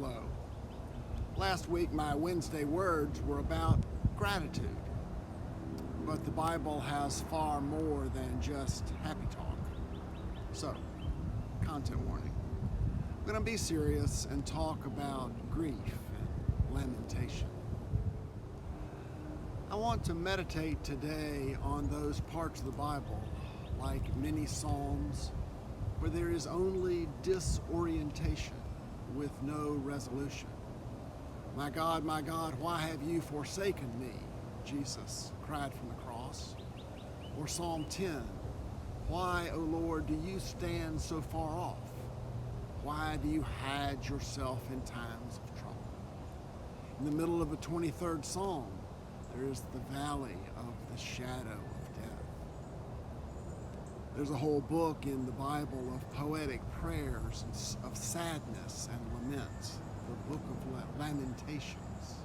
Hello. Last week my Wednesday words were about gratitude, but the Bible has far more than just happy talk. So, content warning. I'm going to be serious and talk about grief and lamentation. I want to meditate today on those parts of the Bible, like many Psalms, where there is only disorientation with no resolution. My God, why have you forsaken me? Jesus cried from the cross. Or Psalm 10, why, O Lord, do you stand so far off? Why do you hide yourself in times of trouble? In the middle of the 23rd Psalm, there is the valley of the shadow of death. There's a whole book in the Bible of poetic prayers and of sadness and lament, the book of Lamentations.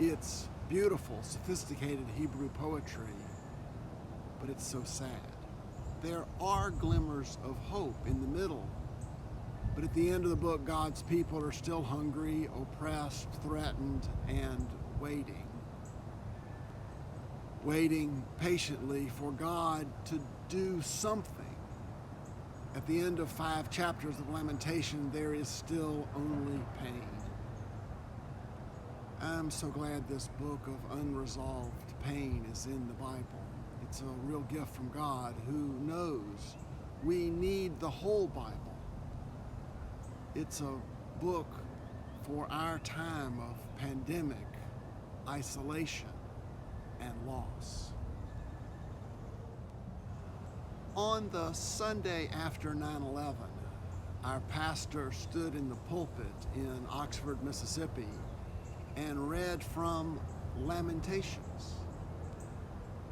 It's beautiful, sophisticated Hebrew poetry, but it's so sad. There are glimmers of hope in the middle, but at the end of the book, God's people are still hungry, oppressed, threatened, and waiting patiently for God to do something. At the end of 5 chapters of Lamentation, there is still only pain. I'm so glad this book of unresolved pain is in the Bible. It's a real gift from God who knows we need the whole Bible. It's a book for our time of pandemic, isolation, and loss. On the Sunday after 9/11, our pastor stood in the pulpit in Oxford, Mississippi, and read from Lamentations.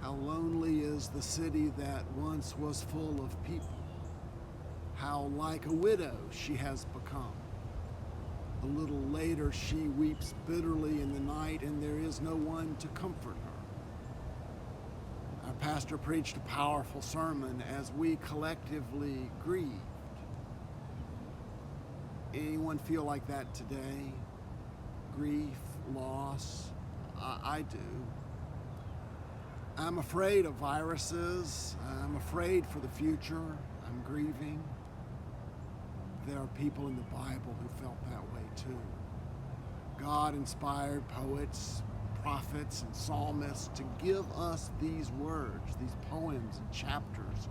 How lonely is the city that once was full of people. How like a widow she has become. A little later she weeps bitterly in the night, and there is no one to comfort her. Our pastor preached a powerful sermon as we collectively grieved. Anyone feel like that today? Grief, loss? I do. I'm afraid of viruses. I'm afraid for the future. I'm grieving. There are people in the Bible who felt that way too. God inspired poets, prophets, and psalmists to give us these words, these poems and chapters,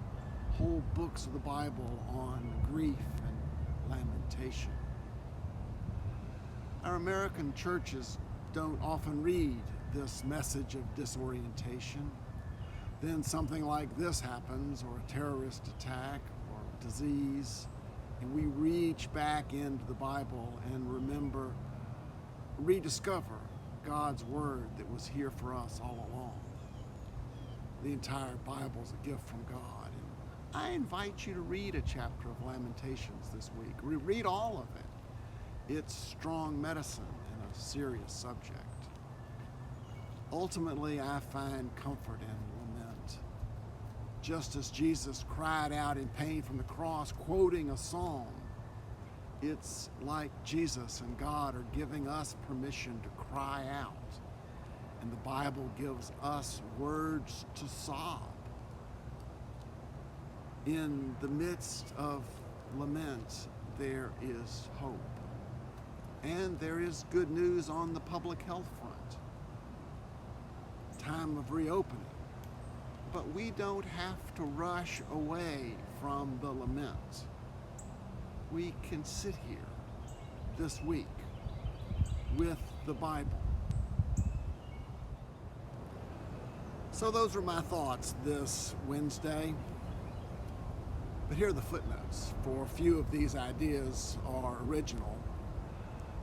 whole books of the Bible on grief and lamentation. Our American churches don't often read this message of disorientation. Then something like this happens, or a terrorist attack, or disease, and we reach back into the Bible and rediscover God's word that was here for us all along. The entire Bible is a gift from God. And I invite you to read a chapter of Lamentations this week. Read all of it. It's strong medicine in a serious subject. Ultimately, I find comfort in lament. Just as Jesus cried out in pain from the cross, quoting a psalm, it's like Jesus and God are giving us permission to cry out. And the Bible gives us words to sob. In the midst of lament, there is hope. And there is good news on the public health front. Time of reopening. But we don't have to rush away from the lament. We can sit here this week with the Bible. So those are my thoughts this Wednesday. But here are the footnotes, for a few of these ideas are original.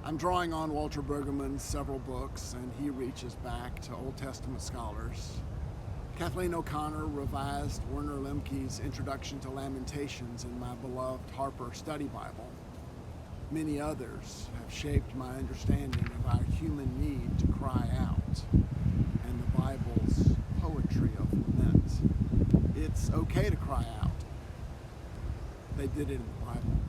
I'm drawing on Walter Brueggemann's several books, and he reaches back to Old Testament scholars. Kathleen O'Connor revised Werner Lemke's Introduction to Lamentations in my beloved Harper Study Bible. Many others have shaped my understanding of our human need to cry out and the Bible's poetry of lament. It's okay to cry out. They did it in the Bible.